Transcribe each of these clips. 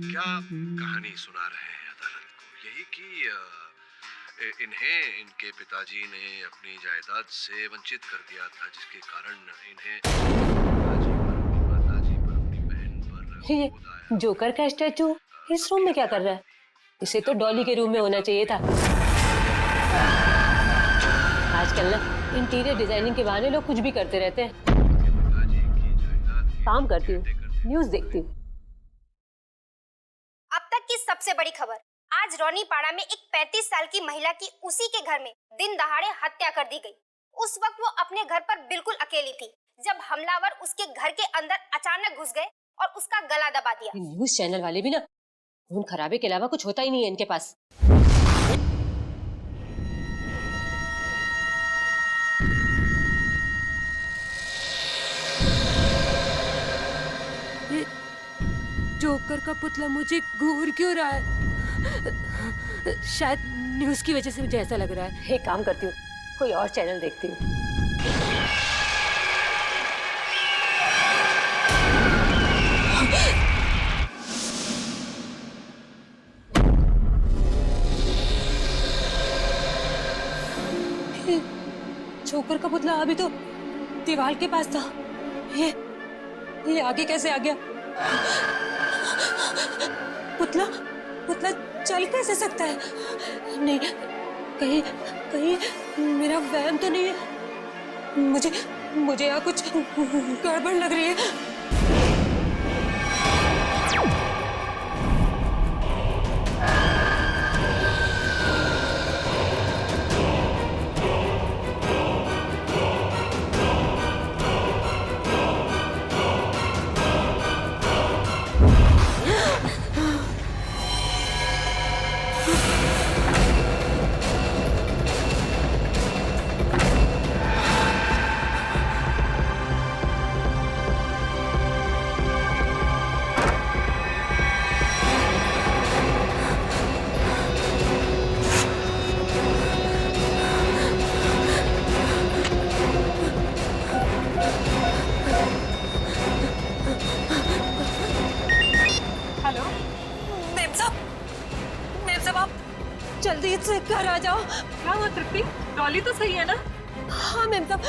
क्या कहानी सुना रहे हैं अदालत को? यही कि इन्हें इनके पिताजी ने अपनी जायदाद से वंचित कर दिया था, जिसके कारण इन्हें माताजी पर, अपनी बहन पर ये क्रोध आया। जोकर का स्टैचू इस रूम में क्या कर रहा है? इसे तो डॉली के रूम में होना चाहिए था। आजकल ना इंटीरियर डिजाइनिंग के बहाने लोग कुछ भी करते रहते हैं। पिताजी की जायदाद के काम करती हूँ, कहते न्यूज देखती हूँ। अब तक की सबसे बड़ी खबर। आज रौनीपाड़ा में एक 35 साल की महिला की उसी के घर में दिन दहाड़े हत्या कर दी गई। उस वक्त वो अपने घर पर बिल्कुल अकेली थी जब हमलावर उसके घर के अंदर अचानक घुस गए और उसका गला दबा दिया। न्यूज चैनल वाले भी ना खून खराबे के अलावा कुछ होता ही नहीं है इनके पास। ये जोकर का पुतला मुझे घूर क्यों रहा है? शायद न्यूज की वजह से मुझे ऐसा लग रहा है। एक काम करती हूँ, कोई और चैनल देखती हूँ। जोकर का पुतला अभी तो दीवार के पास था। ये आगे कैसे आ गया? पुतला पुतला चल कैसे सकता है? नहीं, कहीं कहीं मेरा वहम तो नहीं है। मुझे यहाँ कुछ गड़बड़ लग रही है। हेलो मेम साहब आप जल्दी से घर आ जाओ। क्या हुआ तृप्ति? डॉली तो सही है ना? हाँ मेम साहब,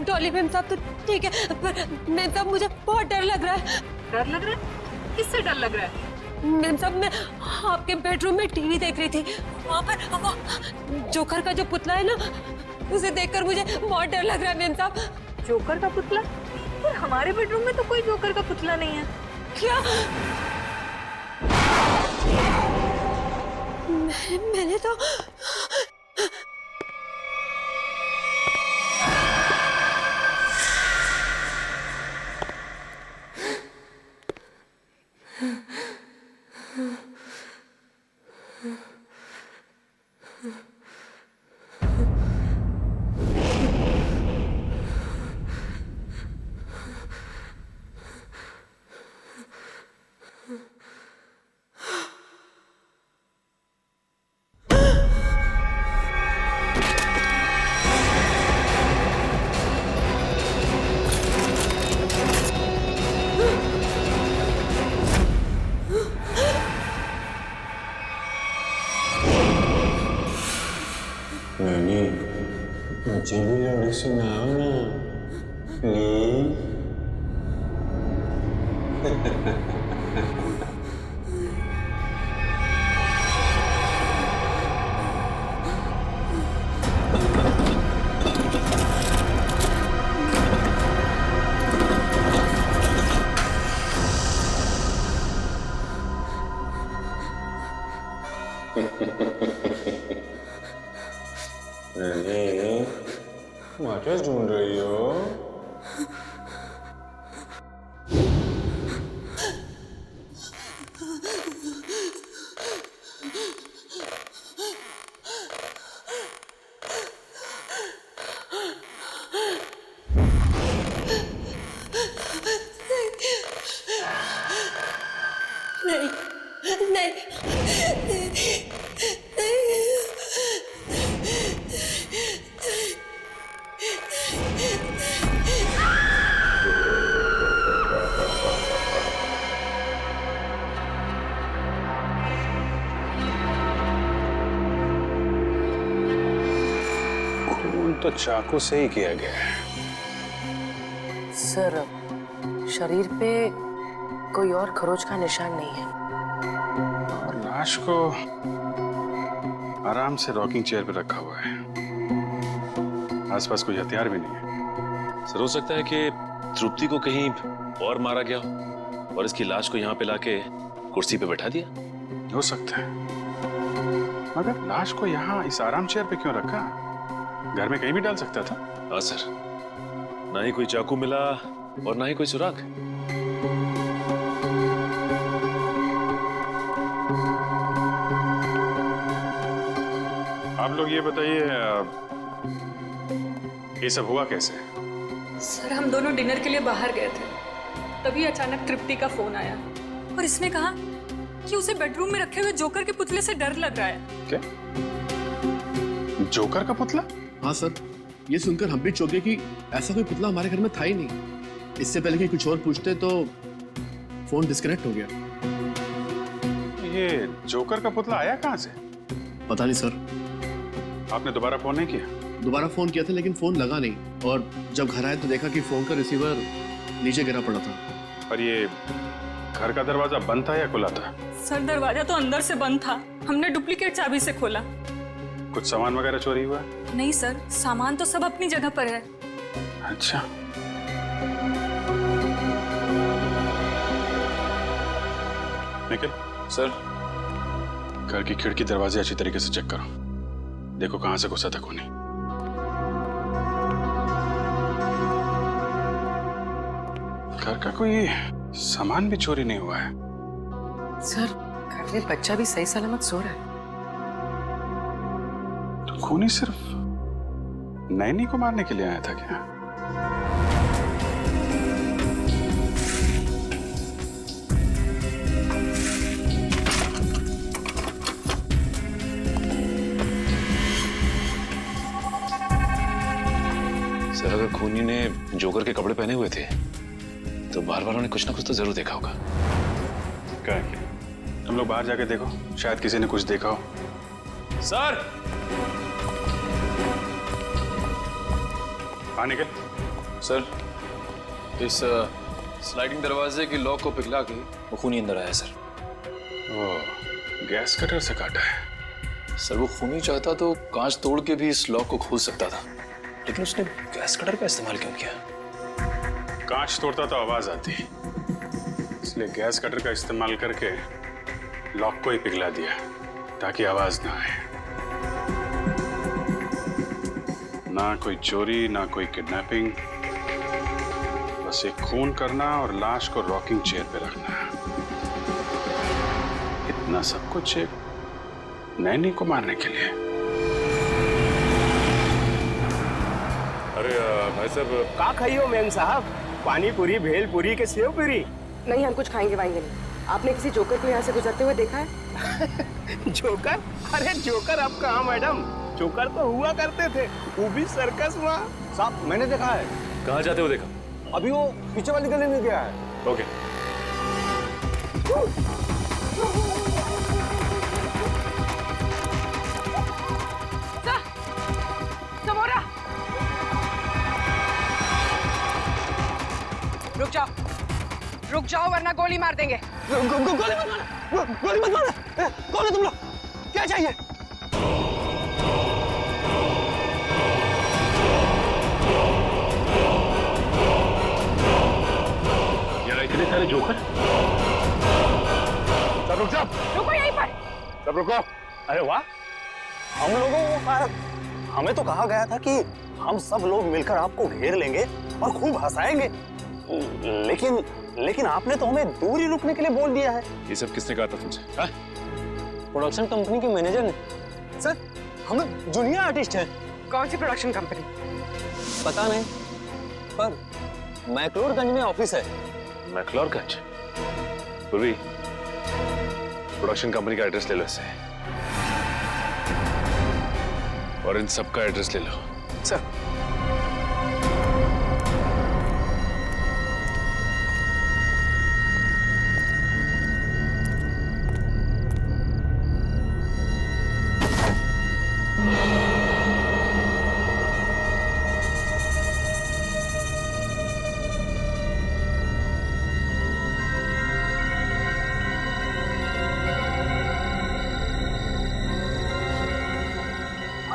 डॉली मेम साहब तो ठीक है, पर मेम साहब मुझे बहुत डर लग रहा है। डर लग रहा है? किससे डर लग रहा है? मेम साहब मैं आपके बेडरूम में टीवी देख रही थी, वहाँ पर वो जोकर का जो पुतला है ना, उसे देखकर मुझे बहुत डर लग रहा है मेम साहब। जोकर का पुतला? पर हमारे बेडरूम में तो कोई जोकर का पुतला नहीं है। क्या? मैंने तो नानी, मुझे भी लोरी सुनाओ ना प्लीज। नानी, क्या ढूंढ रही हो? नहीं नहीं नहीं। तो चाकू से ही किया गया है। सर, शरीर पे कोई और खरोच का निशान नहीं है। और लाश को आराम से रॉकिंग चेयर पे रखा हुआ है। आसपास कोई हथियार भी नहीं है। सर, हो सकता है कि तृप्ति को कहीं और मारा गया हो और इसकी लाश को यहाँ पे लाके कुर्सी पे बैठा दिया। हो सकता है, मगर लाश को यहाँ इस आराम चेयर पे क्यों रखा? घर में कहीं भी डाल सकता था। हाँ सर, ना ही कोई चाकू मिला और ना ही कोई सुराग। आप लोग ये बताइए, ये सब हुआ कैसे? सर, हम दोनों डिनर के लिए बाहर गए थे, तभी अचानक तृप्ति का फोन आया और इसने कहा कि उसे बेडरूम में रखे हुए जोकर के पुतले से डर लग रहा है। क्या? जोकर का पुतला? हाँ सर, ये सुनकर हम भी चौंके कि ऐसा कोई पुतला हमारे घर में था ही नहीं। इससे पहले कि कुछ और पूछते तो फोन डिस्कनेक्ट हो गया। ये जोकर का पुतला आया कहाँ से? पता नहीं सर। आपने दोबारा फोन नहीं किया? दोबारा फोन किया था लेकिन फोन लगा नहीं, और जब घर आए तो देखा कि फोन का रिसीवर नीचे गिरा पड़ा था। और ये घर का दरवाजा बंद था या खुला था? सर, दरवाजा तो अंदर से बंद था, हमने डुप्लीकेट चाबी से खोला। कुछ सामान वगैरह चोरी हुआ? नहीं सर, सामान तो सब अपनी जगह पर है। अच्छा। निखिल सर, घर की खिड़की दरवाजे अच्छी तरीके से चेक करो, देखो कहां से घुसा था खूनी। घर का कोई सामान भी चोरी नहीं हुआ है। सर, घर में बच्चा भी सही सलामत सो रहा है। तो खूनी सिर्फ नैनी को मारने के लिए आया था क्या? सर, अगर खूनी ने जोकर के कपड़े पहने हुए थे तो बाहर वालों ने कुछ ना कुछ तो जरूर देखा होगा। क्या है? तुम लोग बाहर जाके देखो, शायद किसी ने कुछ देखा हो। सर! हाँ निकल। सर, इस स्लाइडिंग दरवाजे की लॉक को पिघला के वो खूनी अंदर आया सर। ओ, गैस कटर से काटा है। सर, वो खूनी चाहता तो कांच तोड़ के भी इस लॉक को खोल सकता था, लेकिन उसने गैस कटर का इस्तेमाल क्यों किया? कांच तोड़ता तो आवाज आती, इसलिए गैस कटर का इस्तेमाल करके लॉक को ही पिघला दिया ताकि आवाज ना आए। ना कोई चोरी, ना कोई किडनैपिंग, बस एक खून करना और लाश को रॉकिंग चेयर पे रखना। इतना सब कुछ एक नैनी को मारने के लिए। अरे भाई साहब, का खाइयो मेम साहब? पानी पूरी, भेल पूरी के सेव पूरी? नहीं, हम कुछ खाएंगे वाएंगे नहीं। आपने किसी जोकर को यहाँ से गुजरते हुए देखा है? जोकर? अरे जोकर अब कहाँ मैडम, जोकर तो हुआ करते थे, वो भी सर्कस में। साहब, मैंने देखा है। कहाँ जाते हो देखा? अभी वो पीछे वाली गली में गया है। ओके। रुक जाओ वरना गोली मार देंगे। गोली मत मारो, गोली मत मारो। कौन है तुम लोग? क्या चाहिए? यहाँ इतने सारे जोकर? सब रुक जाओ। रुको यहीं पर। सब रुको। अरे वाह, हम लोगों को हमें तो कहा गया था कि हम सब लोग मिलकर आपको घेर लेंगे और खूब हंसाएंगे, लेकिन आपने तो हमें दूर ही रुकने के लिए बोल दिया है। ये सब किसने कहा था तुमसे? हाँ? प्रोडक्शन कंपनी के मैनेजर ने। सर, हम जूनियर आर्टिस्ट हैं। कौन सी प्रोडक्शन कंपनी? पता नहीं, पर मैक्लोडगंज में ऑफिस है। मैक्लोडगंज? पूर्वी, प्रोडक्शन कंपनी का एड्रेस ले लो इससे, और इन सब का एड्रेस ले लो। सर,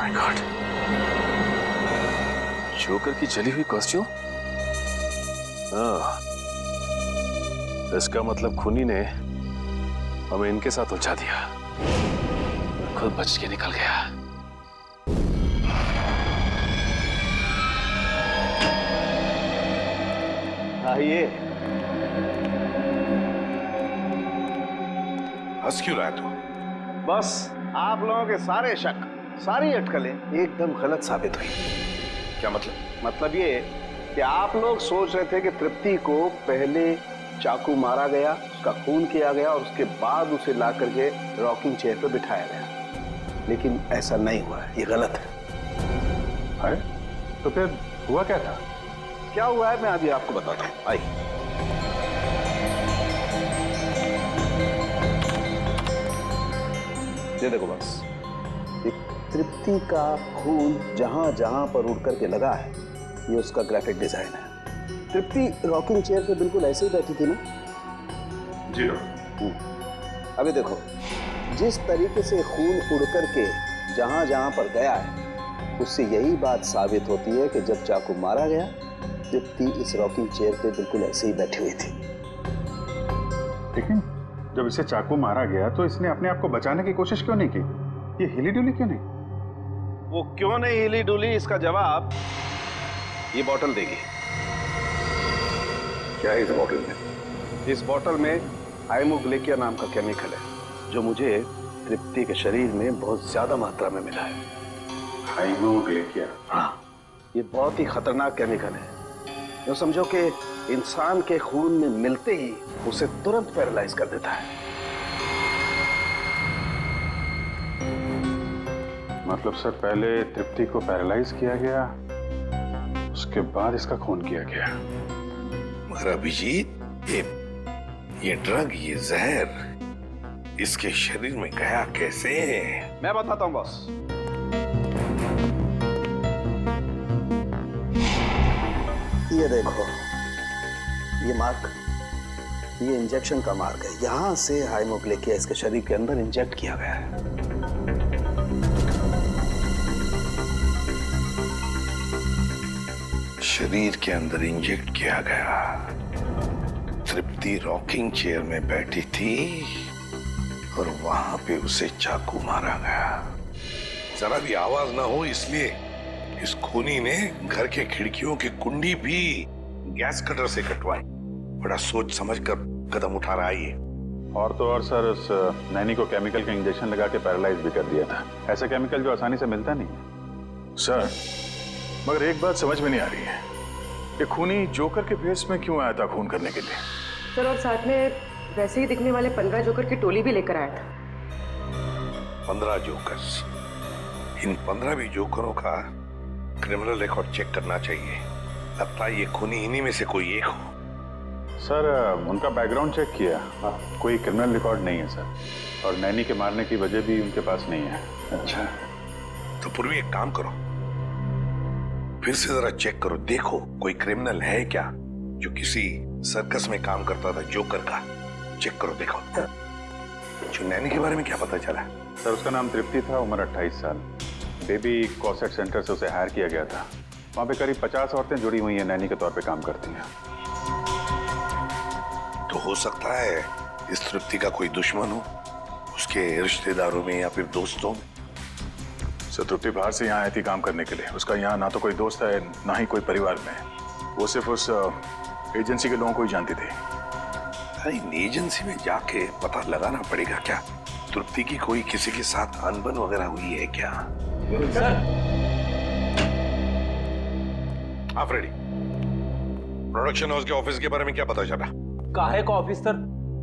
माय गॉड, जोकर की जली हुई कॉस्ट्यूम। हाँ, इसका मतलब खूनी ने हमें इनके साथ उलझा दिया, खुद बच के निकल गया। आइए। हंस क्यों रहा है तू? बस आप लोगों के सारे शक, सारी अटकलें एकदम गलत साबित हुई। क्या मतलब? मतलब ये कि आप लोग सोच रहे थे कि तृप्ति को पहले चाकू मारा गया, उसका खून किया गया और उसके बाद उसे ला करके रॉकिंग चेयर पे बिठाया गया, लेकिन ऐसा नहीं हुआ। ये गलत है। अरे तो फिर हुआ क्या था? क्या हुआ है मैं अभी आपको बताता हूँ। आइए। ये देखो बस, ये तृप्ति का खून जहां जहां पर उड़ करके लगा है, ये उसका ग्राफिक डिजाइन है। तृप्ति रॉकिंग चेयर पे बिल्कुल ऐसे ही बैठी थी ना? जी। अभी देखो, जिस तरीके से खून उड़ करके जहां जहां पर गया है, उससे यही बात साबित होती है कि जब चाकू मारा गया, तृप्ति इस रॉकिंग चेयर पे बिल्कुल ऐसे ही बैठी हुई थी। लेकिन जब इसे चाकू मारा गया तो इसने अपने आप को बचाने की कोशिश क्यों नहीं की? ये हिली डुली क्यों नहीं? वो क्यों नहीं हिली डुली, इसका जवाब ये बोतल देगी। क्या है इस बोतल में? इस बोतल में हाइमोग्लेकिया नाम का केमिकल है, जो मुझे तृप्ति के शरीर में बहुत ज्यादा मात्रा में मिला है। हाइमोग्लेकिया? हाँ, ये बहुत ही खतरनाक केमिकल है। जो समझो कि इंसान के खून में मिलते ही उसे तुरंत पैरालाइज कर देता है। मतलब सर, पहले तृप्ति को पैरालाइज किया गया, उसके बाद इसका खून किया गया। मगर अभिजीत, ये ड्रग, ये जहर इसके शरीर में गया कैसे? मैं बताता हूं बॉस। ये देखो, ये मार्क, ये इंजेक्शन का मार्क है। यहां से हाइमोग्लेकिया इसके शरीर के अंदर इंजेक्ट किया गया है। शरीर के अंदर इंजेक्ट किया गया। तृप्ति रॉकिंग चेयर में बैठी थी और वहां पे उसे चाकू मारा गया। जरा भी आवाज ना हो इसलिए इस खूनी ने घर के खिड़कियों की कुंडी भी गैस कटर से कटवाई। बड़ा सोच समझ कर कदम उठा रहा है ये। और तो और सर, उस नैनी को केमिकल का इंजेक्शन लगा के पैरालाइज भी कर दिया था। ऐसा केमिकल जो आसानी से मिलता नहीं है। सर, मगर एक बात समझ में नहीं आ रही है, ये खूनी जोकर के भेष में क्यों आया था खून करने के लिए? सर, और साथ में वैसे ही दिखने वाले 15 जोकर की टोली भी लेकर आया था। 15 जोकर्स? इन 15 भी जोकरों का क्रिमिनल रिकॉर्ड चेक करना चाहिए। लगता है ये खूनी इन्हीं में से कोई एक हो। सर, उनका बैकग्राउंड चेक किया, कोई क्रिमिनल रिकॉर्ड नहीं है सर। और नैनी के मारने की वजह भी उनके पास नहीं है। अच्छा, तो पूर्वी एक काम करो, फिर से जरा चेक करो, देखो कोई क्रिमिनल है क्या जो किसी सर्कस में काम करता था जोकर का। चेक करो, देखो। जो नैनी के बारे में क्या पता चला? सर, उसका नाम तृप्ति था, उम्र 28 साल। बेबी कॉसेट सेंटर से उसे हायर किया गया था। वहाँ पे करीब 50 औरतें जुड़ी हुई हैं, नैनी के तौर पे काम करती हैं। तो हो सकता है इस तृप्ति का कोई दुश्मन हो, उसके रिश्तेदारों में या फिर दोस्तों में। सर, तृप्ति बाहर से यहाँ आई थी काम करने के लिए। उसका यहाँ ना तो कोई दोस्त है, ना ही कोई परिवार में। वो सिर्फ उस एजेंसी के लोगों को ही जानती थी। इन एजेंसी में जाके पता लगाना पड़ेगा क्या तृप्ति की कोई किसी के साथ अनबन वगैरह हुई है क्या? सर, आप रेडी? प्रोडक्शन हाउस के ऑफिस के बारे में क्या पता चला? काहे का ऑफिस सर?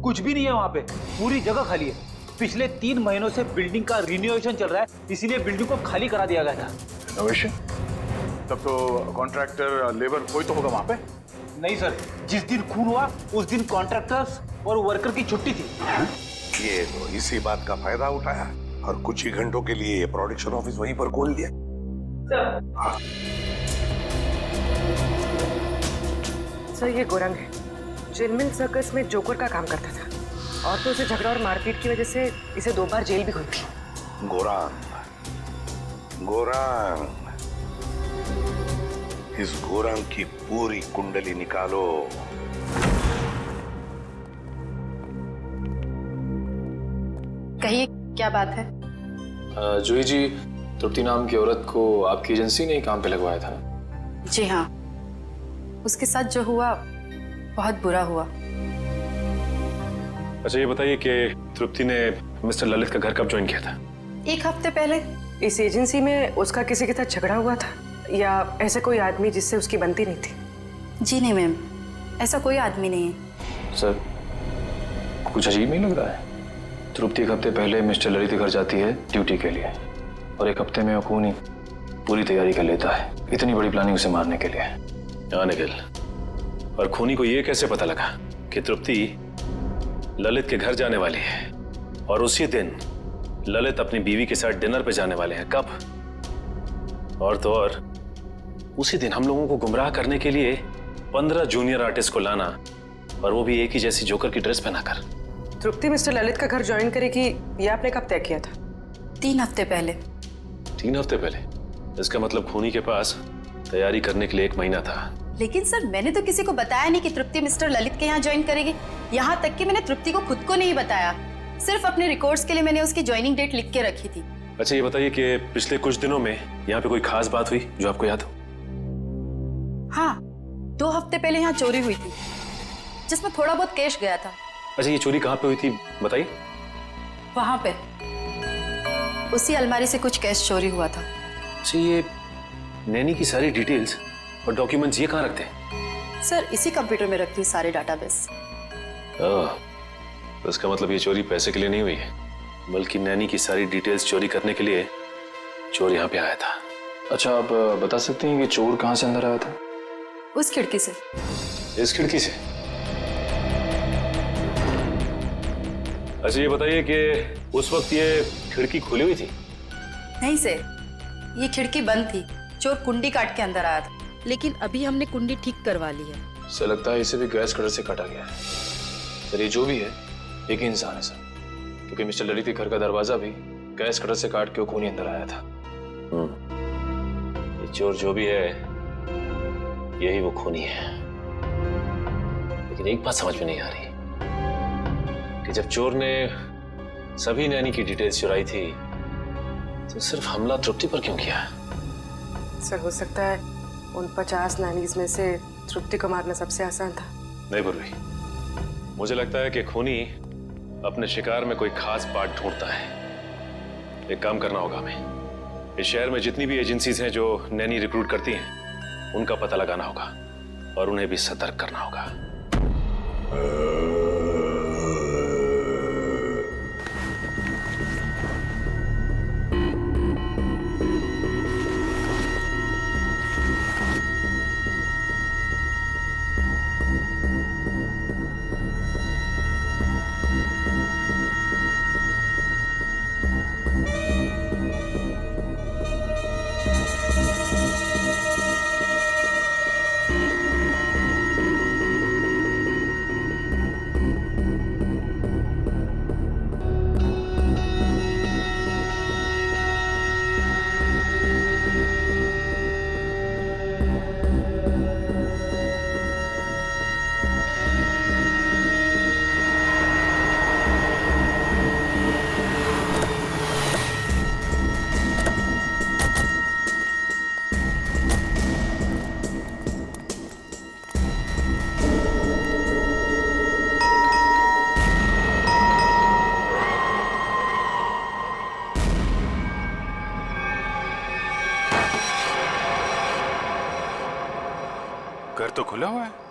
कुछ भी नहीं है वहाँ पे, पूरी जगह खाली है। पिछले 3 महीनों से बिल्डिंग का रिनोवेशन चल रहा है, इसीलिए बिल्डिंग को खाली करा दिया गया था। रिनोवेशन? तब तो कॉन्ट्रैक्टर, लेबर कोई तो होगा वहाँ पे? नहीं सर, जिस दिन खून हुआ उस दिन कॉन्ट्रैक्टर्स और वर्कर की छुट्टी थी। ये तो इसी बात का फायदा उठाया और कुछ ही घंटों के लिए ये प्रोडक्शन ऑफिस वहीं पर खोल दिया। हाँ। सर, ये गोरंग है, जिनमिल सर्कस में जोकर का काम करता था। और तो उसे झगड़ा और मारपीट की वजह से इसे 2 बार जेल भी हुई थी। गोरान, गोरांग, इस गोरांग की पूरी कुंडली निकालो। कहिए क्या बात है? जूही जी, तृप्ति नाम की औरत को आपकी एजेंसी ने ही काम पे लगवाया था। जी हाँ, उसके साथ जो हुआ बहुत बुरा हुआ। अच्छा ये बताइए कि तृप्ति ने मिस्टर ललित का घर कब ज्वाइन किया था? 1 हफ्ते पहले। इस एजेंसी में उसका किसी के साथ झगड़ा हुआ था या ऐसे कोई आदमी जिससे उसकी बनती नहीं थी? जी नहीं मैम, ऐसा कोई आदमी नहीं है। सर, कुछ अजीब नहीं लग रहा है? तृप्ति 1 हफ्ते पहले मिस्टर ललित के घर जाती है ड्यूटी के लिए, और 1 हफ्ते में खूनी पूरी तैयारी कर लेता है इतनी बड़ी प्लानिंग उसे मारने के लिए। हाँ निखिल, और खूनी को ये कैसे पता लगा कि तृप्ति ललित के घर जाने वाली है और उसी दिन ललित अपनी बीवी के साथ डिनर पे जाने वाले हैं? कब? और तो और उसी दिन हम लोगों को गुमराह करने के लिए 15 जूनियर आर्टिस्ट को लाना, और वो भी एक ही जैसी जोकर की ड्रेस पहनाकर। तृप्ति मिस्टर ललित का घर ज्वाइन करेगी, ये आपने कब तय किया था? 3 हफ्ते पहले। 3 हफ्ते पहले? इसका मतलब खूनी के पास तैयारी करने के लिए 1 महीना था। लेकिन सर, मैंने तो किसी को बताया नहीं कि तृप्ति मिस्टर ललित के यहाँ ज्वाइन करेगी। यहाँ तक कि मैंने तृप्ति को खुद को नहीं बताया, सिर्फ अपने रिकॉर्ड्स के लिए मैंने उसकी ज्वाइनिंग डेट लिख के रखी थी। अच्छा ये बताइए कि पिछले कुछ दिनों में यहाँ पे कोई खास बात हुई जो आपको याद हो? हाँ, 2 हफ्ते पहले यहाँ चोरी हुई थी जिसमें थोड़ा बहुत कैश गया था। अच्छा ये चोरी कहाँ पे हुई थी बताइए? वहां पे उसी अलमारी से कुछ कैश चोरी हुआ था। अच्छा ये नैनी की सारी डिटेल्स और डॉक्यूमेंट्स ये कहाँ रखते हैं? सर, इसी कंप्यूटर में रखती है सारे डाटाबेस। तो इसका मतलब ये चोरी पैसे के लिए नहीं हुई है, बल्कि नैनी की सारी डिटेल्स चोरी करने के लिए चोर यहाँ पे आया था। अच्छा, आप बता सकते हैं कि चोर कहाँ से अंदर आया था? उस खिड़की से। इस खिड़की से? अच्छा ये बताइए कि उस वक्त ये खिड़की खुली हुई थी? नहीं सर, ये खिड़की बंद थी। चोर कुंडी काट के अंदर आया था, लेकिन अभी हमने कुंडी ठीक करवा ली है। सर, लगता है इसे भी गैस कटर से काटा गया है। सर, ये जो भी है एक ही इंसान है सर, क्योंकि मिस्टर ललित के घर का दरवाजा भी गैस कटर से काट के वो खूनी अंदर आया था। ये चोर जो भी है यही वो खूनी है। लेकिन एक बात समझ में नहीं आ रही कि जब चोर ने सभी नैनी की डिटेल्स चुराई थी तो सिर्फ हमला तृप्ति पर क्यों किया? सर, हो सकता है उन 50 नैनीज में से तृप्ति को मारना सबसे आसान था। नहीं पूर्वी, मुझे लगता है कि खूनी अपने शिकार में कोई खास बात ढूंढता है। एक काम करना होगा हमें, इस शहर में जितनी भी एजेंसीज हैं जो नैनी रिक्रूट करती हैं उनका पता लगाना होगा और उन्हें भी सतर्क करना होगा। घर तो खुला हुआ है।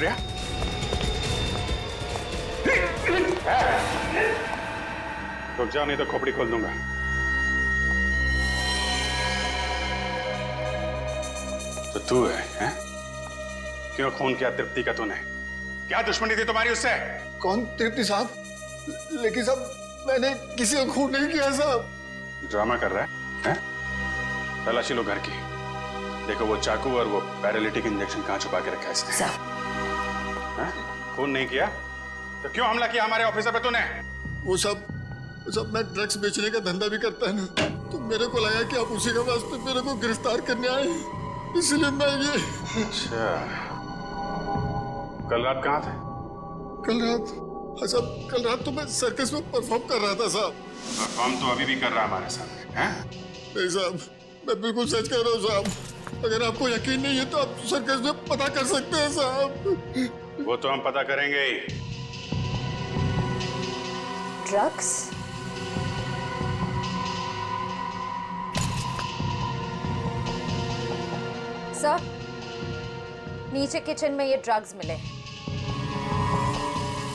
ऐश्वर्या? रुक जाओ नहीं तो खोपड़ी खोल दूंगा। तो तू है? क्यों खून किया तृप्ति का तूने? क्या दुश्मनी थी तुम्हारी उससे? कौन तृप्ति साहब? लेकिन साहब मैंने किसी को खून नहीं किया साहब। ड्रामा कर रहा है? तलाशी लो घर की। देखो वो चाकू और वो पैरालिटिक इंजेक्शन कहाँ छुपा के रखा है इसने? खून नहीं किया तो क्यों हमला किया हमारे ऑफिसर पे तूने? वो सब मैं ड्रग्स बेचने का धंधा भी करता है ना, तो मेरे को लगा कि आप उसी के वास्ते मेरे को गिरफ्तार करने आए, इसलिए मैं ये। अच्छा, कल रात कहाँ थे? कल रात? हाँ साहब, कल रात तो मैं सर्कस में परफॉर्म कर रहा था साहब। परफॉर्म तो अभी भी कर रहा हमारे सामने, हैं? नहीं साहब, मैं बिल्कुल सच कह रहा हूँ साहब। अगर आपको यकीन नहीं है तो आप सर्कस में पता कर सकते हैं साहब। वो तो हम पता करेंगे ही। ड्रग्स? सर, नीचे किचन में ये ड्रग्स मिले।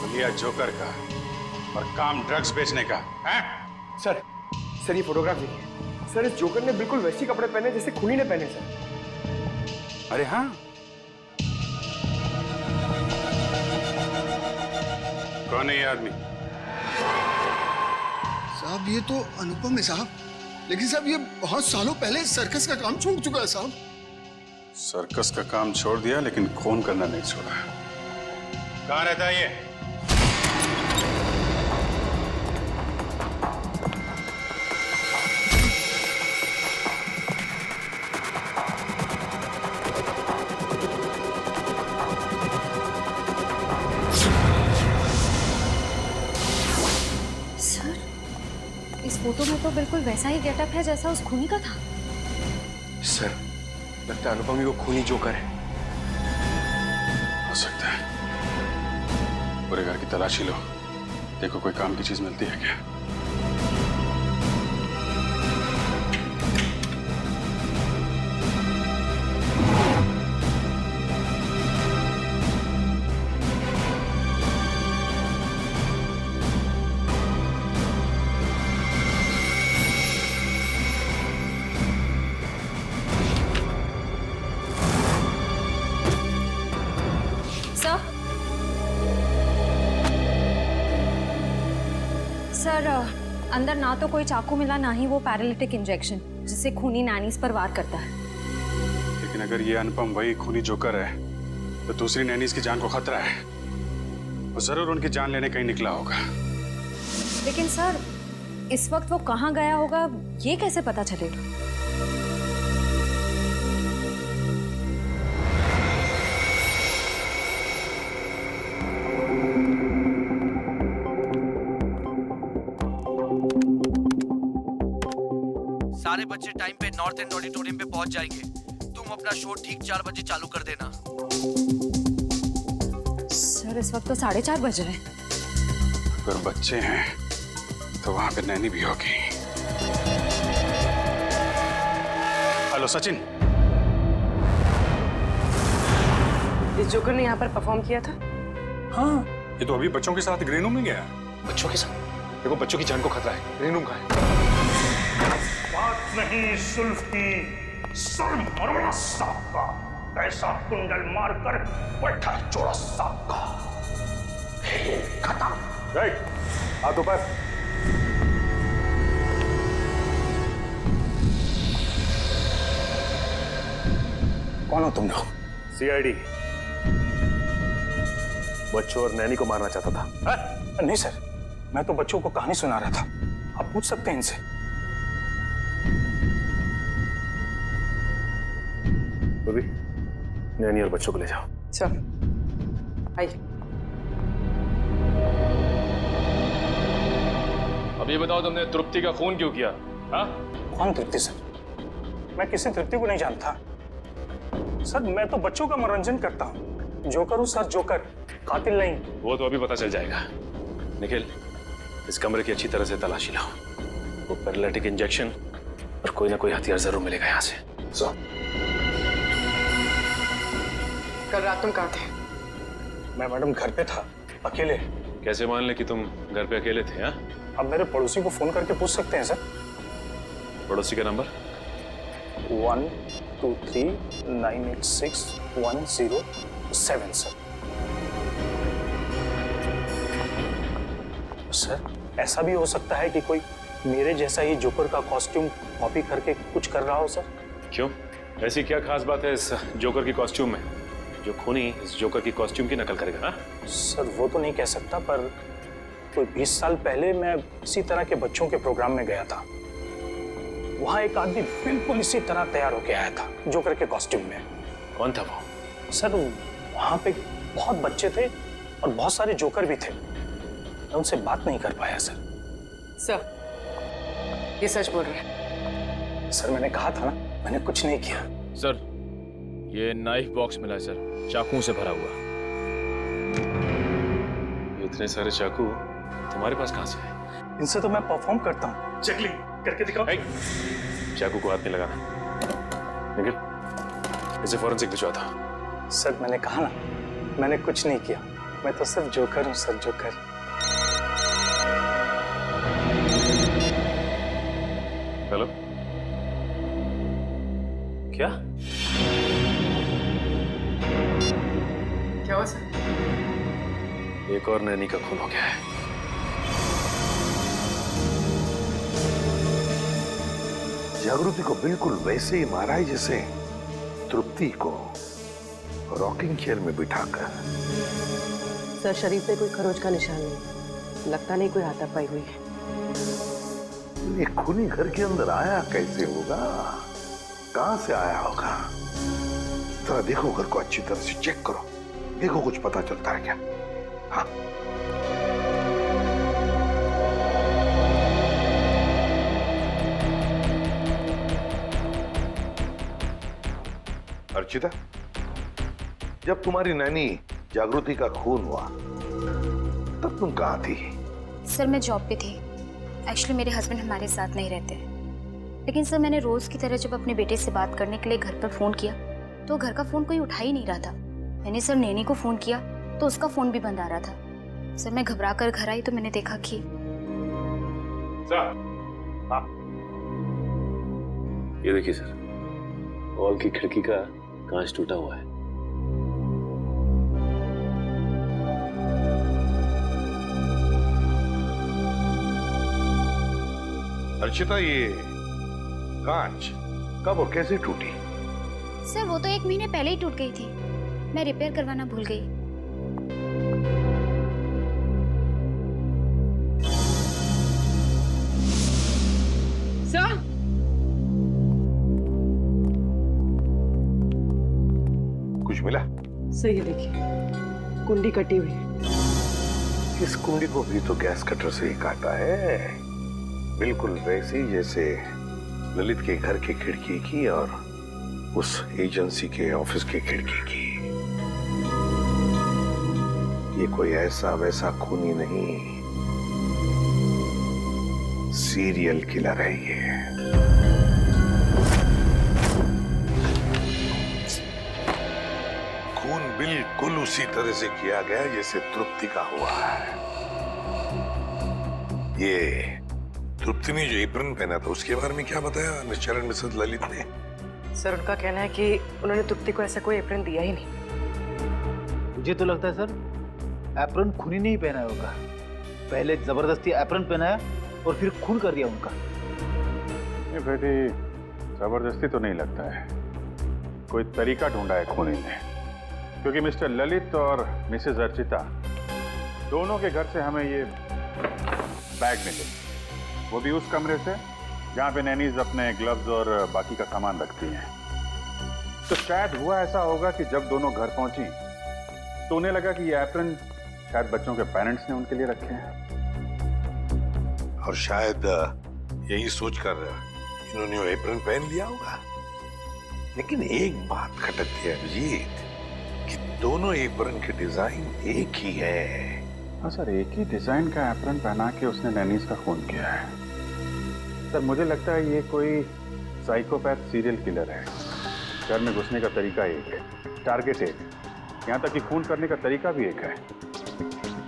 लिया जोकर का और काम ड्रग्स बेचने का, हैं? सर ये फोटोग्राफ देखिए। सर, इस जोकर ने बिल्कुल वैसे कपड़े पहने जैसे खूनी ने पहने सर। अरे हाँ, कौन है ये आदमी? साहब ये तो अनुपम है साहब, लेकिन साहब ये बहुत सालों पहले सर्कस का काम छोड़ चुका है साहब। सर्कस का काम छोड़ दिया लेकिन खून करना नहीं छोड़ा। कहाँ रहता है ये? इस फोटो में तो बिल्कुल वैसा ही गेटअप है जैसा उस खूनी का था। सर, लगता है अनुपम ही वो खूनी जोकर है। हो सकता है। पूरे घर की तलाशी लो, देखो कोई काम की चीज मिलती है क्या? सर, अंदर ना तो कोई चाकू मिला, ना ही वो पैरालिटिक इंजेक्शन जिससे खूनी नैनीज पर वार करता है। लेकिन अगर ये अनुपम वही खूनी जोकर है तो दूसरी नैनीज की जान को खतरा है। वो जरूर उनकी जान लेने कहीं निकला होगा। लेकिन सर, इस वक्त वो कहाँ गया होगा ये कैसे पता चलेगा? सारे बच्चे टाइम पे नॉर्थ एंड ऑडिटोरियम पे पहुंच जाएंगे। तुम अपना शो ठीक 4 बजे चालू कर देना। सर, इस वक्त तो 4:30 बज रहे हैं। अगर बच्चे हैं तो वहां पे नैनी भी होगी। हेलो सचिन, इस जोकर ने यहाँ पर परफॉर्म किया था? हाँ, ये तो अभी बच्चों के साथ ग्रीन रूम में गया। बच्चों के साथ? देखो बच्चों की जान को खतरा है। ग्रीन रूम कहाँ है? बात नहीं सुल्फ की, सर मरवाना साहब का, पैसा कुंडल मारकर बैठा चोरा साहब का। खेल खत्म। हाथ ऊपर। कौन हो तुम लोग? सीआईडी। बच्चों और नैनी को मारना चाहता था। नहीं सर, मैं तो बच्चों को कहानी सुना रहा था। आप पूछ सकते हैं इनसे। बबी, नैनी और बच्चों को ले जाओ। चल आइए। अब ये बताओ, तुमने तृप्ति का खून क्यों किया? हाँ? कौन तृप्ति सर? मैं किसी तृप्ति को नहीं जानता सर। मैं तो बच्चों का मनोरंजन करता हूँ। जोकर हूँ सर, जोकर, कातिल नहीं। वो तो अभी पता चल जाएगा। निखिल, इस कमरे की अच्छी तरह से तलाशी लाओ। वो पैरालिटिक इंजेक्शन और कोई ना कोई हथियार जरूर मिलेगा यहाँ से। कल रात तुम कहाँ थे? मैं मैडम घर पे था, अकेले। कैसे मान ले कि तुम घर पे अकेले थे? हाँ, अब मेरे पड़ोसी को फोन करके पूछ सकते हैं सर। पड़ोसी का नंबर? 123986107 सर। ऐसा भी हो सकता है कि कोई मेरे जैसा ही जोकर का कॉस्ट्यूम कॉपी करके कुछ कर रहा हो सर। क्यों? ऐसी क्या खास बात है इस जोकर की कॉस्ट्यूम में जो खूनी इस जोकर की कॉस्ट्यूम की नकल करेगा? हाँ? सर वो तो नहीं कह सकता, पर कोई 20 साल पहले मैं इसी तरह के बच्चों के प्रोग्राम में गया था। वहां एक आदमी बिल्कुल इसी तरह तैयार होके आया था, जोकर के कॉस्ट्यूम में। कौन था वो? सर वहां पे बहुत बच्चे थे और बहुत सारे जोकर भी थे। मैं उनसे बात नहीं कर पाया सर। सर, ये सच बोल रहे हैं? सर मैंने कहा था ना, मैंने कुछ नहीं किया। सर, ये नाइफ बॉक्स मिला है सर, चाकुओं से भरा हुआ। इतने सारे चाकू तुम्हारे पास कहां से है? इनसे तो मैं परफॉर्म करता हूँ। चेकलिंग करके दिखाओ। चाकू को हाथ नहीं लगाना। निखिल, इसे फॉरेंसिक भिजवा दो। सर मैंने कहा ना, मैंने कुछ नहीं किया। मैं तो सिर्फ जोकर हूँ सर, जोकर। हेलो, क्या क्या हुआ सर? एक और नैनी का खून हो गया है। जागृति को बिल्कुल वैसे ही मारा है जैसे तृप्ति को रॉकिंग चेयर में बिठाकर। सर, शरीर पे कोई खरोच का निशान नहीं, लगता नहीं कोई हाथापाई हुई है। ये खूनी घर के अंदर आया कैसे होगा? कहां से आया होगा? जरा देखो, घर को अच्छी तरह से चेक करो, देखो कुछ पता चलता है क्या? हाँ, अर्चिता, जब तुम्हारी नैनी जागृति का खून हुआ तब तुम कहां थी? सर मैं जॉब पे थी। एक्चुअली मेरे हस्बैंड हमारे साथ नहीं रहते, लेकिन सर मैंने रोज की तरह जब अपने बेटे से बात करने के लिए घर पर फोन किया तो घर का फोन कोई उठा ही नहीं रहा था। मैंने सर नैनी को फोन किया तो उसका फोन भी बंद आ रहा था। सर मैं घबरा कर घर आई तो मैंने देखा कि ये देखिए सर, हॉल की खिड़की का कांच टूटा हुआ है। अर्चिता, ये कांच कब और कैसे टूटी? सर वो तो 1 महीने पहले ही टूट गई थी, मैं रिपेयर करवाना भूल गई। सर, कुछ मिला? सही है, देखिए कुंडी कटी हुई है। इस कुंडी को भी तो गैस कटर से ही काटा है, बिल्कुल वैसी जैसे ललित के घर की खिड़की की और उस एजेंसी के ऑफिस की खिड़की की। ये कोई ऐसा वैसा खूनी नहीं, सीरियल किलर है ये। खून बिल्कुल उसी तरह से किया गया जैसे तृप्ति का हुआ है। ये तृप्ति ने जो एप्रन पहना था उसके बारे में क्या बताया मिस्टर एंड मिसेस ललित ने? सर, उनका कहना है कि उन्होंने तृप्ति को ऐसा कोई एप्रन दिया ही नहीं। मुझे तो लगता है सर, एप्रन खूनी नहीं पहना होगा। पहले जबरदस्ती एप्रन पहनाया और फिर खून कर दिया उनका। ये बेटी, जबरदस्ती तो नहीं लगता है, कोई तरीका ढूंढा है खूनी ने। क्योंकि मिस्टर ललित और मिसेस अर्चिता दोनों के घर से हमें ये बैग मिले, वो भी उस कमरे से जहाँ पे नैनीज अपने ग्लव्स और बाकी का सामान रखती हैं। तो शायद हुआ ऐसा होगा कि जब दोनों घर पहुंची तो उन्हें लगा कि ये एप्रन शायद बच्चों के पेरेंट्स ने उनके लिए रखे हैं, और शायद यही सोचकर इन्होंने वो एप्रन पहन लिया होगा। लेकिन एक बात खटकती है अभिजीत कि दोनों एप्रन के डिजाइन एक ही है। हाँ सर, एक ही डिजाइन का एप्रन पहना के उसने नैनीज का खून किया है। सर मुझे लगता है ये कोई साइकोपैथ सीरियल किलर है। घर में घुसने का तरीका एक है, टारगेट एक, यहाँ तक कि खून करने का तरीका भी एक है,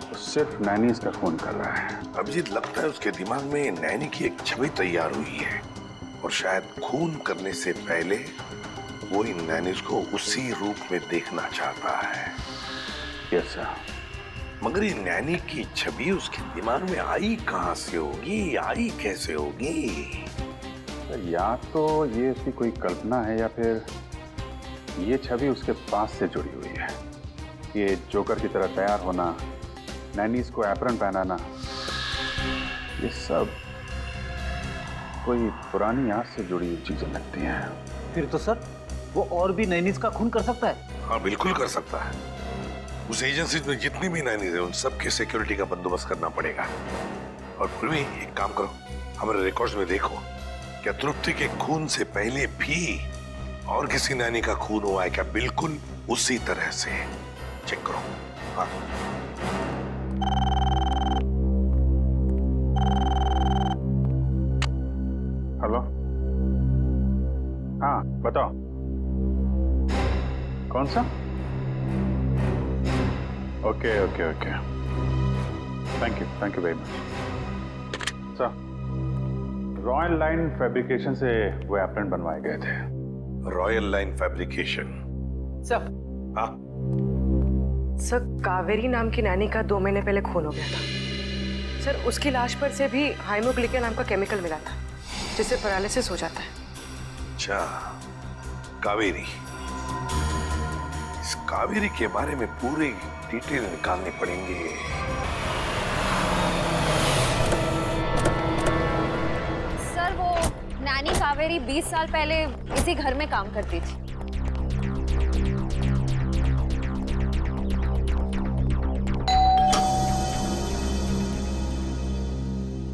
तो सिर्फ नैनी इसका खून कर रहा है। अभिजीत, लगता है उसके दिमाग में नैनी की एक छवि तैयार हुई है और शायद खून करने से पहले वो इन नैनीज को उसी रूप में देखना चाहता है। Yes sir. मगर ये नैनी की छवि उसके दिमाग में आई कहां से होगी, आई कैसे होगी? या तो ये उसकी कोई कल्पना है या फिर ये छवि उसके पास से जुड़ी हुई है। ये जोकर की तरह तैयार होना, नैनीज को एप्रन पहनाना, ये सब कोई पुरानी याद से जुड़ी हुई चीजें लगती हैं। फिर तो सर वो और भी नैनीज का खून कर सकता है। हाँ, बिल्कुल कर सकता है। उस एजेंसी में जितनी भी नैनीज है उन सबके सिक्योरिटी का बंदोबस्त करना पड़ेगा। और फिर भी एक काम करो, हमारे रिकॉर्ड्स में देखो, क्या तृप्ति के खून से पहले भी और किसी नैनी का खून हुआ है क्या? बिल्कुल उसी तरह से चेक करो। हाँ। हेलो, हाँ बताओ, कौन सा? Okay okay okay, thank you very much sir. Royal line fabrication से वो एप्रन बनवाए गए थे। Royal line fabrication? सर। हाँ सर, कावेरी नाम की नैनी का 2 महीने पहले खून हो गया था सर। उसकी लाश पर से भी हाइमोग्लिका नाम का केमिकल मिला था जिससे पैरालिसिस हो जाता है। अच्छा, कावेरी। इस कावेरी के बारे में पूरी डिटेल निकालनी पड़ेंगे। सर, वो नैनी कावेरी 20 साल पहले इसी घर में काम करती थी।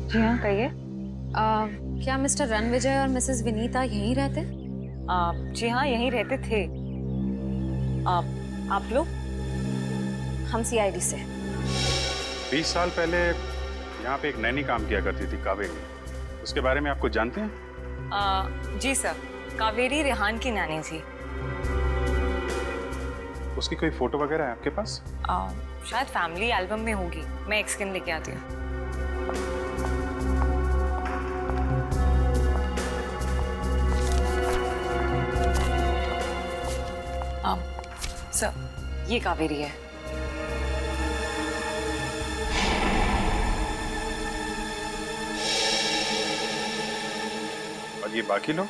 जी हाँ, कहिए। क्या मिस्टर रणविजय और मिसेस विनीता यहीं रहते? जी हाँ, यहीं रहते थे। आप लोग? हम सीआईडी से। 20 साल पहले यहाँ पे एक नैनी काम किया करती थी, कावेरी। उसके बारे में आप कुछ जानते हैं? जी सर, कावेरी रेहान की नैनी थी। उसकी कोई फोटो वगैरह है आपके पास? शायद फैमिली एल्बम में होगी, मैं एक स्कैन लेके आती हूँ। सर, ये कावेरी है। और ये बाकी लोग?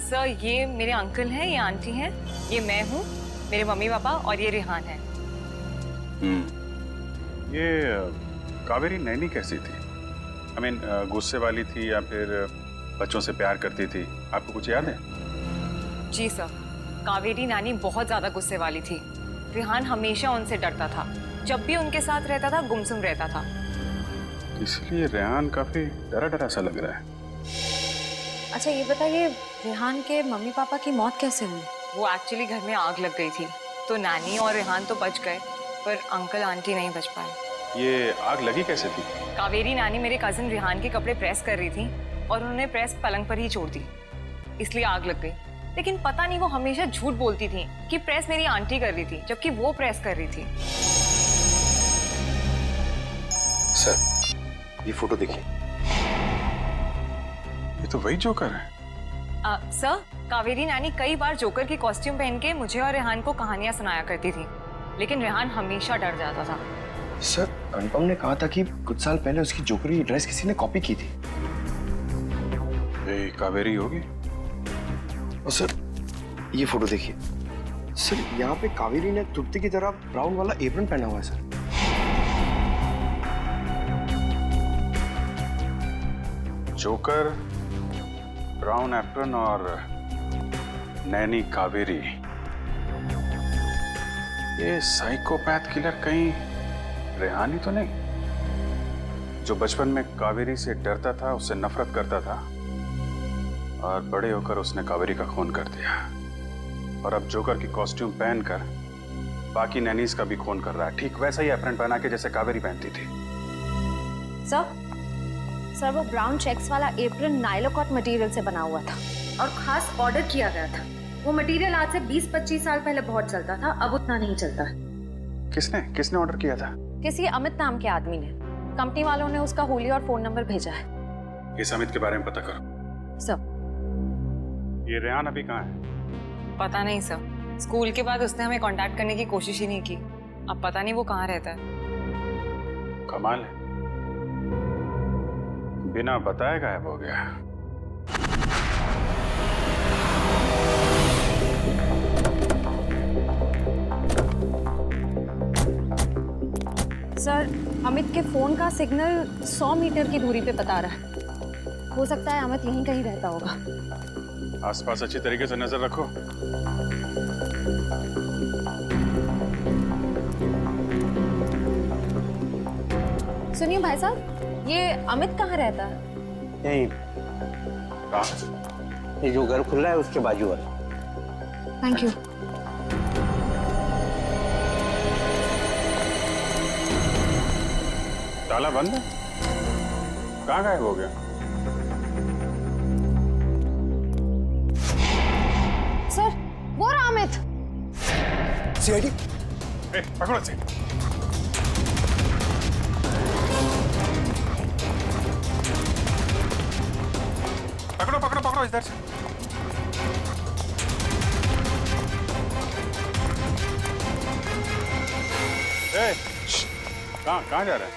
सर, ये मेरे अंकल हैं, ये आंटी हैं, ये मैं हूँ, मेरे मम्मी पापा, और ये रेहान है। ये कावेरी नैनी कैसी थी? I mean, गुस्से वाली थी या फिर बच्चों से प्यार करती थी? आपको कुछ याद है? जी सर, कावेरी नानी बहुत ज्यादा गुस्से वाली थी। रेहान हमेशा उनसे डरता था, जब भी उनके साथ रहता था गुमसुम रहता था। इसलिए रेहान काफी डरा डरा सा लग रहा है। अच्छा, ये बताइए, रेहान के मम्मी पापा की मौत कैसे हुई? वो एक्चुअली घर में आग लग गई थी, तो नानी और रेहान तो बच गए, पर अंकल आंटी नहीं बच पाए। ये आग लगी कैसे थी? कावेरी नानी मेरे कजिन रेहान के कपड़े प्रेस कर रही थी और उन्होंने प्रेस पलंग पर ही छोड़ दी, इसलिए आग लग गई। लेकिन पता नहीं वो हमेशा झूठ बोलती थी कि प्रेस मेरी आंटी कर रही थी, जबकि वो प्रेस कर रही थी। सर, ये फोटो देखिए। ये तो वही जोकर है। सर, कावेरी नानी कई बार जोकर की कॉस्ट्यूम पहन के मुझे और रेहान को कहानियां सुनाया करती थी, लेकिन रेहान हमेशा डर जाता था। सर, अनुपम ने कहा था कि कुछ साल पहले उसकी जोकर की ड्रेस किसी ने कॉपी की थी। ये कावेरी होगी। और सर, ये फोटो देखिए। सर, यहाँ पे कावेरी ने तृप्ति की तरह ब्राउन वाला एप्रन पहना हुआ है सर। जोकर, ब्राउन एप्रन और नैनी कावेरी। ये साइकोपैथ किलर कहीं रेहान ही तो नहीं, जो बचपन में कावेरी से डरता था, उससे नफरत करता था, और बड़े होकर उसने कावेरी का खून कर दिया, और अब जोकर की कॉस्ट्यूम पहनकर बाकी नैनीज का भी खून कर रहा है, ठीक वैसा ही एप्रन पहना के जैसे कावेरी पहनती थी। सर, वो ब्राउन चेक्स वाला एप्रन नाइलोकॉट मटेरियल से बना हुआ था और खास ऑर्डर किया गया था। वो मटेरियल आज से 20-25 साल पहले बहुत चलता था, अब उतना नहीं चलता। किसने किसने ऑर्डर किया था? किसी अमित नाम के आदमी ने। कंपनी वालों ने उसका होली और फोन नंबर भेजा है। इस अमित के बारे में पता करो। सब। ये रेहान अभी कहाँ है? पता नहीं सर, स्कूल के बाद उसने हमें कांटेक्ट करने की कोशिश ही नहीं की। अब पता नहीं वो कहाँ रहता है। कमाल है, बिना बताए गायब हो गया। सर, अमित के फोन का सिग्नल 100 मीटर की दूरी पे बता रहा है। हो सकता है अमित यहीं कहीं रहता होगा। आसपास अच्छी तरीके से नजर रखो। सुनिए भाई साहब, ये अमित कहाँ रहता है? यही कहाँ? ये जो घर खुल रहा है उसके बाजू वाला। Thank you. ताला बंद है? कहाँ गायब हो गया? सर, वो रहा अमित। सीआईडी, पकड़ो से। पकड़ो पकड़ो पकड़ो इधर से। कहाँ जा रहा है?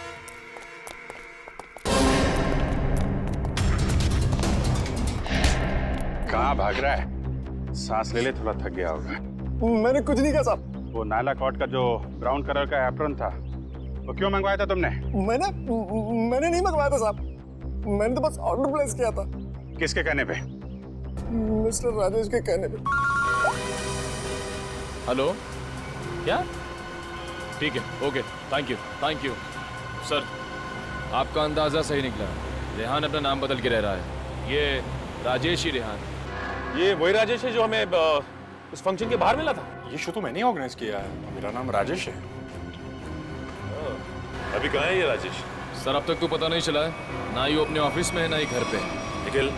कहाँ भाग रहा है? सांस ले ले, थोड़ा थक गया होगा। मैंने कुछ नहीं कहा साहब। वो नायला कॉट का जो ब्राउन कलर का एप्रन था, वो क्यों मंगवाया था तुमने? मैंने नहीं मंगवाया था साहब, मैंने तो बस ऑर्डर प्लेस किया था। किसके कहने पे? मिस्टर राजेश के कहने पे। हेलो, क्या? ठीक है, ओके, थैंक यू सर। आपका अंदाजा सही निकला। रेहान अपना नाम बदल के रह रहा है। ये राजेश ही रेहान। ये वही राजेश है जो हमें उस फंक्शन के बाहर मिला था। ये शो तो मैंने ऑर्गेनाइज किया है, मेरा नाम राजेश है। अभी कहाँ है ये राजेश? सर, अब तक तो पता नहीं चला है, ना ही वो अपने ऑफिस में है ना ही घर पे। निखिल,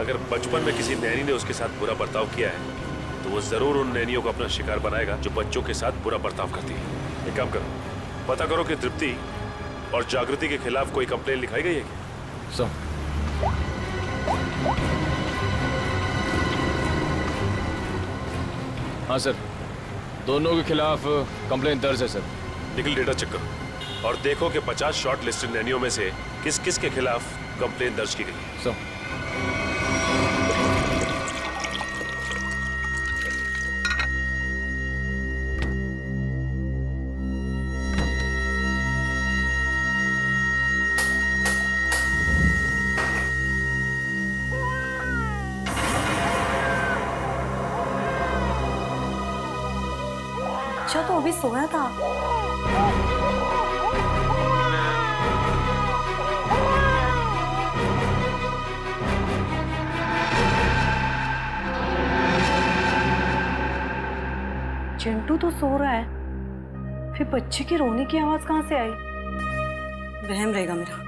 अगर बचपन में किसी नैनी ने उसके साथ बुरा बर्ताव किया है तो वो जरूर उन नैनियों को अपना शिकार बनाएगा जो बच्चों के साथ बुरा बर्ताव करती है। एक काम करो, पता करो कि तृप्ति और जागृति के खिलाफ कोई कंप्लेन लिखाई गई है क्या? सर, हाँ सर, दोनों के खिलाफ कंप्लेन दर्ज है सर। निखिल, डेटा चेक करो और देखो कि 50 शॉर्ट लिस्टेड नैनियों में से किस किस के खिलाफ कंप्लेन दर्ज की गई है। सर, अच्छा, तो अभी सोया था। चिंटू तो सो रहा है, फिर बच्चे की रोने की आवाज कहाँ से आई? वहम रहेगा मेरा।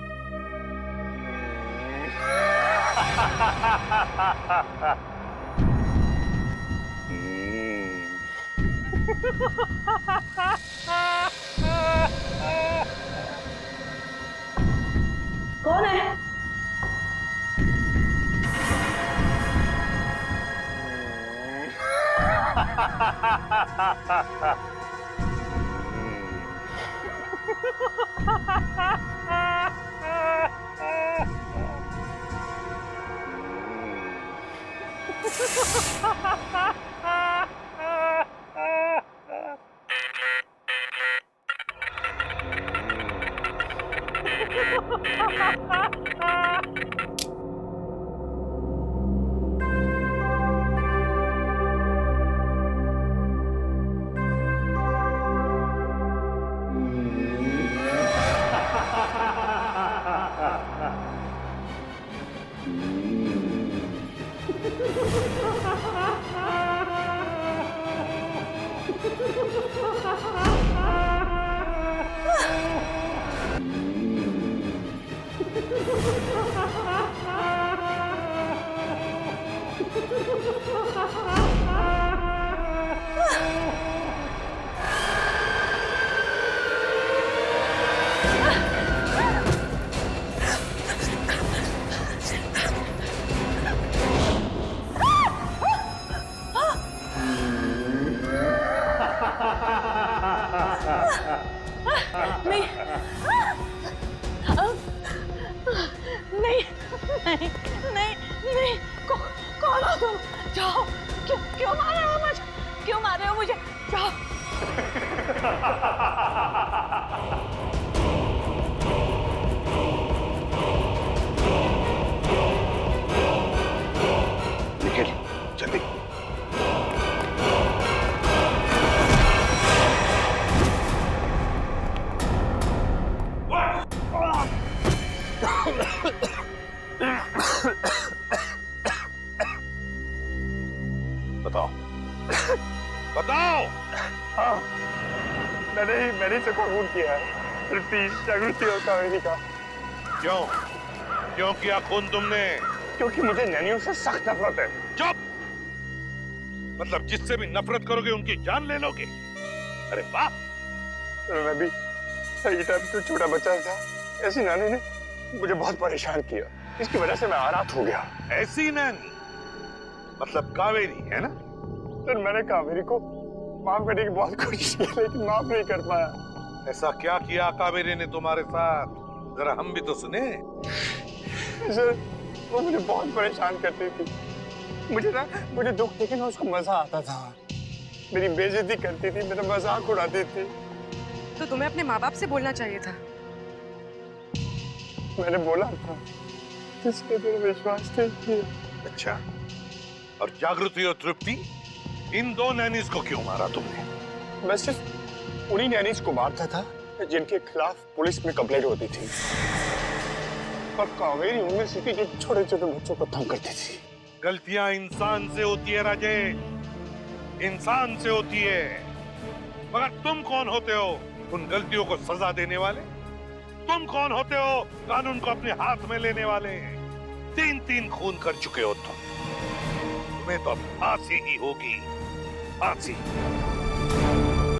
कौन है? नहीं नहीं नहीं कौन हो तुम? जाओ। क्यों मार रहे हो मुझे? क्यों मार रहे हो मुझे? जाओ। निखिल जल्दी। बताओ बताओ। हाँ, मैंने इसे खून किया है। तृप्ति, जागृति और कावेरी का। क्यों किया खून तुमने? क्योंकि मुझे नैनियों से सख्त नफरत है। चुप। मतलब जिससे भी नफरत करोगे उनकी जान ले लोगे? अरे वाह। मैं भी सही टाइम पे छोटा बच्चा था, ऐसी नानी ने मुझे बहुत परेशान किया। इसकी वजह से मैं आरात हो गया। ऐसी नानी मतलब कावेरी है ना? फिर मैंने कावेरी को माफ करने की बहुत कोशिश की, लेकिन माफ नहीं कर पाया। ऐसा क्या किया कावेरी ने तुम्हारे साथ? जरा हम भी तो सुने। सर, वो मुझे बहुत परेशान करती थी। मुझे दुख देखे ना उसको मजा आता था। मेरी बेइज्जती करती थी, मेरा मजाक उड़ाती थी। तो तुम्हें अपने माँ बाप से बोलना चाहिए था। मैंने बोला था, किसने मेरा विश्वास नहीं किया। अच्छा, और जागृति और तृप्ति, इन दो नैनीज को क्यों मारा तुमने? मैं सिर्फ उन्हीं नैनीज को मारता था जिनके खिलाफ पुलिस में कंप्लेंट होती थी। पर कावेरी उनमें से थी जो छोटे छोटे बच्चों को तंग करती थी। गलतियां इंसान से होती है राजेश, इंसान से होती है। मगर तुम कौन होते हो उन गलतियों को सजा देने वाले? तुम कौन होते हो कानून को अपने हाथ में लेने वाले? 3 खून कर चुके हो तुम। तुम्हें तो अब फांसी ही होगी, फांसी।